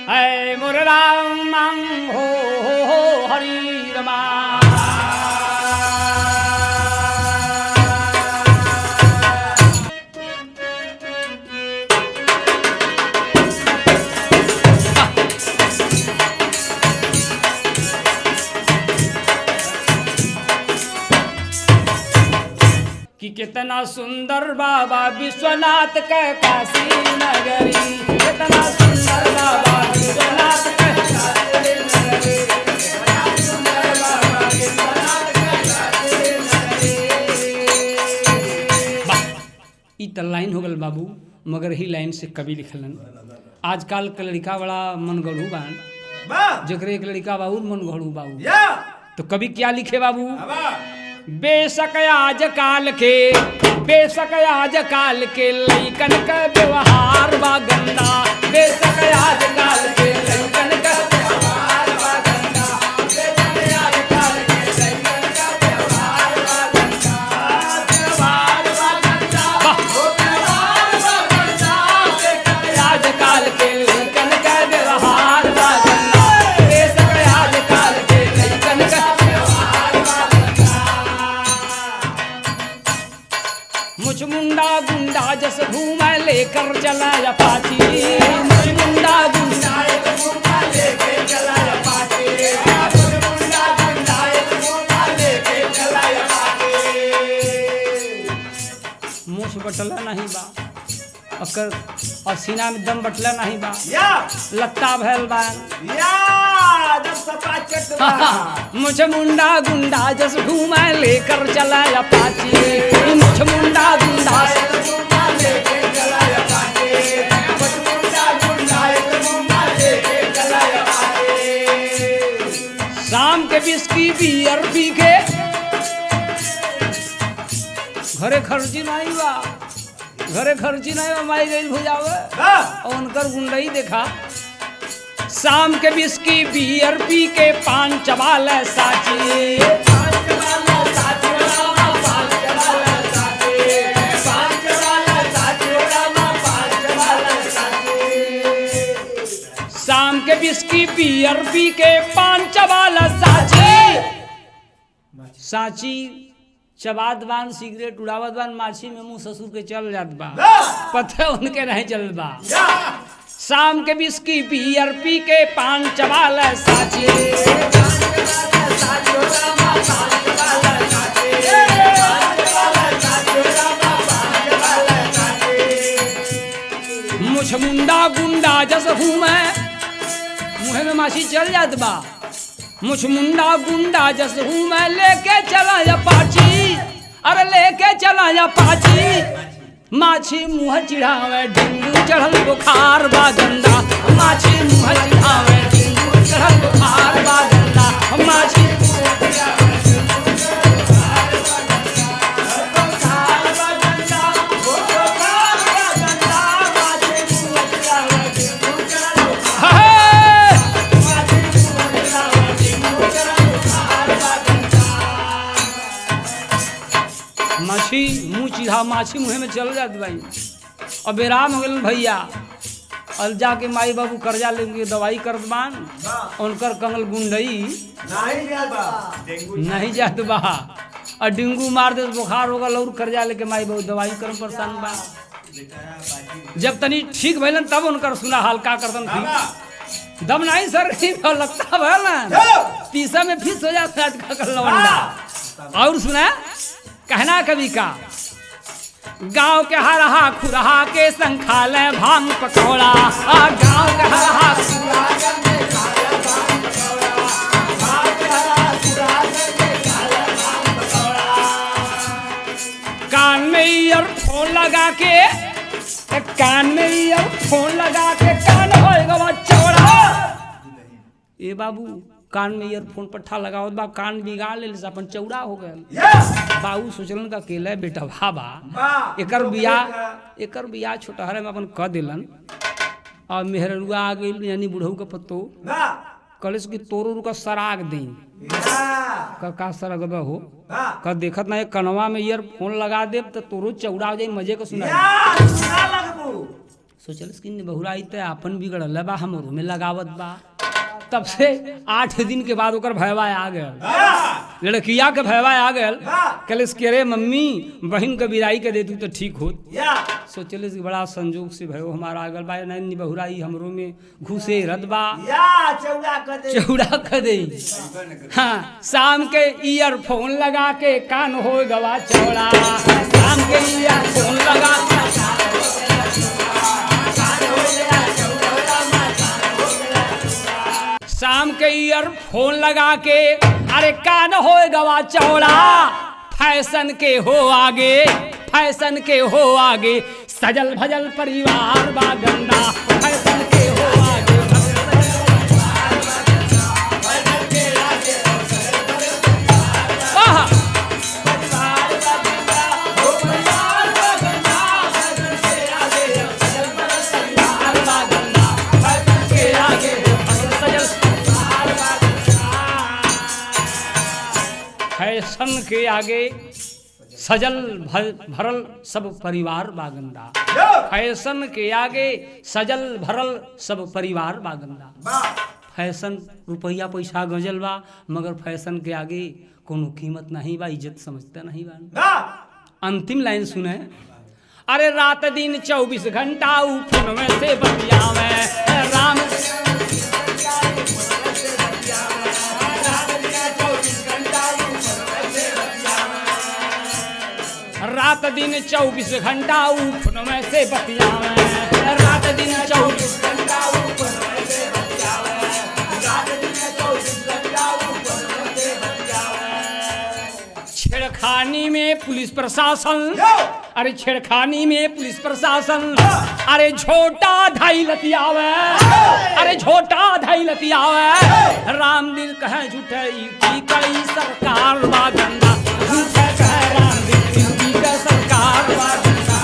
है मोर राम हो हरि रमा। कि कितना सुंदर बाबा विश्वनाथ के काशी नगरी, कितना सुंदर बाबा विश्वनाथ के काशी नगरी, कितना सुंदर बाबा विश्वनाथ के काशी नगरी। ई त लाइन हो गल बाबू, मगर ही लाइन से कवि लिखलन। आजकल के लड़का बड़ा मन गढ़ू बान, जकरे एक लड़का बाबू मन गढ़ू बाबू, तो कवि क्या लिखे बाबू? बेशक आज काल के, बेशक आज काल के लइकन का व्यवहार बा गंदा, बेशक आज काल के लइकन का व्यवहार बा गंदा, बेशक आज काल के लइकन का व्यवहार बा गंदा, व्यवहार बा गंदा, व्यवहार बा गंदा, बेशक आज काल के लइकन का व्यवहार बा गंदा, बेशक आज काल के लइकन का व्यवहार बा गंदा। मुझ मुंडा गुंडा जस घूमा लेकर चला अपाची, मुझ मुंडा गुंडा घूमा लेकर चला अपाची, मुझ मुंडा गुंडा घूमा लेकर चला अपाची। मुंह बटला नहीं बा, अकर और सीना में दम बटला नहीं बा, लत्ता भैल बा, मुझ मुंडा गुंडा जस घूमा लेकर चला अपाची, मुझ मुंडा गुंडा घूमा लेकर चला अपाची, मुझ मुंडा गुंडा घूमा लेकर चला अपाची। शाम के बिस्की बियर पी के घरे खर्ची नहीं बा, घरे खर्ची नहीं बा, माई गई हो जावे और उनकर गुंडई देखा। शाम के बिस्की बियर पी के पान चबाल साची, पान चबाल साची रामा, पान चबाल साची, पान चबाल साची रामा, पान चबाल साची। शाम के बिस्की बियर पी के पान चबाल साची, साची चबात बान, सिगरेट उड़ावत बान, माछी में मुंह ससुर के चल जात बा, पता उनके नहीं चल बा। शाम के बिस्की बियर पी के पान चबाल साची, मुझ मुंडा गुंडा जस हूँ मैं, मुँह में माछी चल जात बा, मुझ मुंडा गुंडा जस हूँ मैं, लेके चला अपाची, अरे लेके चला अपाची। माछी मुँह चिढ़ावे डेंगू चढ़ल बुखार बा गंदा, माछी मुँह चिढ़ावे डेंगू चढ़ल बुखार बा गंदा, माछी माछी मुँह चिढ़ा, माछी मुँह में चल जात भाई। अब बेराम हो गए भैया, और जाके माई बाबू कर्जा लेके दवाई करत बान, उनकर कंगल गुंडई नहीं जात बा, और डेंगू मार दे बुखार होगा, और कर्जा लेके माई बाबू दवाई कर परेशान बा। जब तनी ठीक भैलन तब उनकर सुना हाल का करतन थी, दम नहीं सर लगता भैल ना पीसा में फिस हो जाता आज का लवंडा। और सुना कहना कवि का, गांव के हरहा खुरहा के संग खा ले भांग पकौड़ा, गांव के हरहा खुरहा के खा ले भांग पकौड़ा, गांव के हरहा खुरहा के खा ले भांग पकौड़ा। कान में ईयरफोन लगा के, कान में ईयरफोन लगा के कान होएगा चौड़ा। ए बाबू कान में ईयरफोन पट्ठा लगाओ बा, कान बिगाड़ ले अपन चौड़ा हो गए। बाबू सोचलन का अकेला बेटा भाबा एकर बिया छोटहरे में अपन क दिलन, और मेहरुआ आ गई यानी बुढ़ऊ का पत्तो कलिस की तोरू का सराग दी का सरग हो का देखत ना कनवा में ईयरफोन लगा दे तो तोरू चौड़ा हो जाए मजे को सुना सोचल कि बहुराई ते अपन बिगड़ल बा हमरो में लगावत बा। तब से 8 दिन के बाद ओकर भयवा आ गया, लड़किया के भयवा आ गया। कलिस के रे मम्मी बहन के बिराई के दे तू तो ठीक हो। सोचलिस कि बड़ा संजोग से भयो हमारा आगल बा नैनी बहुराई हमरो में घुसे रदबा चौड़ा कर दे। हाँ शाम के ईयरफोन लगा के कान हो गवा चौड़ा, शाम के ईयरफोन लगा शाम के ईयरफोन लगा के अरे कान हो गवा चौड़ा। फैशन के हो आगे, फैशन के हो आगे, सजल भजल परिवार बा गंदा। फैशन के हो आगे, फैशन के आगे सजल भरल सब परिवार बागंदा। फैशन के आगे सजल भरल सब परिवार बागंदा। फैशन रुपया पैसा गजल बा मगर फैशन के आगे कोनो कीमत नहीं बा, इज्जत समझता नहीं बा। अंतिम लाइन सुने, अरे रात दिन 24 घंटा फोन में से बतियावे राम। रात दिन 24 घंटा फोन में से बतियावे, रात दिन 24 घंटा फोन में से बतियावे, रात दिन 24 घंटा फोन में से बतियावे। छेड़खानी में पुलिस प्रशासन, अरे छेड़खानी में पुलिस प्रशासन, अरे झोटा धाई लतियावे, अरे झोटा धाई लतियावे। राम दिन कहे झूठे की कई सरकार बा गंदा, झूठे कहे राम दिन की सरकार बा गंदा।